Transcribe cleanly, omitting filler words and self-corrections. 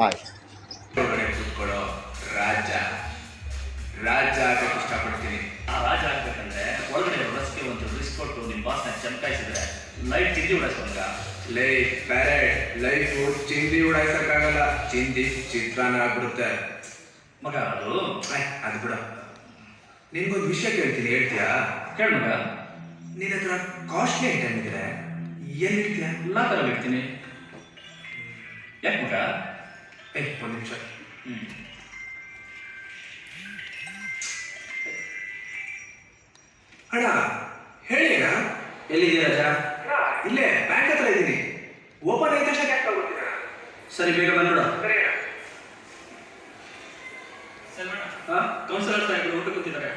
ಆಯ್ತು. ಒಳಗಡೆ ಕೂತ್ಕೊಳ್ಳೋ ರಾಜ ರಾಜ ಆಗಕ್ಕೆ ಇಷ್ಟಪಡ್ತೀನಿ. ಆ ರಾಜ ಆಗ್ಬೇಕಂದ್ರೆ ಒಳಗಡೆ ರಸ್ಗೆ ಒಂದು ರಿಸ್ಕ್ ಕೊಟ್ಟು ನಿಮ್ಮ ಬಾಸ್ನ ಚಮಕಾಯಿಸಿದ್ರೆ ಲೈಟ್ ತಿಂಡಿ ಉಳಿಸ್ಕೊಂಡ. ಲೈಫು ಚಿಂದಿ ಉಡಾಯಿಸಕ್ಕಾಗಲ್ಲ, ಚಿಂದಿ ಚಿತ್ರಾನ್ನ ಆಗ್ಬಿಡುತ್ತೆ ಮಗ. ಅದು ಬಿಡ. ನಿನ್ಗೊಂದು ವಿಷಯ ಕೇಳ್ತೀನಿ, ಹೇಳ್ತೀಯಾ? ಕೇಳ ಮಗ. ನಿನ್ನ ಹತ್ರ ಕಾಸ್ಟ್ಲಿ ಐಟಮ್ ಇದ್ರೆ ಎಲ್ಲಿ ಇರ್ತೀಯ? ಲಾಕರಲ್ಲಿ ಇರ್ತೀನಿ. ಯಾಕೆ ಮಗ? ಒಂದು ನಿಮಿಷ. ಅಣ್ಣ ಹೇಳಿ ಅಣ್ಣ. ಎಲ್ಲಿದ್ದೀಯ ರಾಜ? ಇಲ್ಲೇ ಬ್ಯಾಂಕ್ ಹತ್ರ ಇದ್ದೀನಿ. ಓಪನ್ ಆದ ತಕ್ಷಣ ಕ್ಯಾಕ್ ತಗೊಳ್ತೀನಿ. ಸರಿ, ಬೇಗ ಬಂದ್ಬಿಡ. ಸರಿ ಅಣ್ಣ. ಕೌನ್ಸಿಲರ್ ಸಾಹೇಬರು ಊಟ ಕೂತಿದ್ದಾರೆ.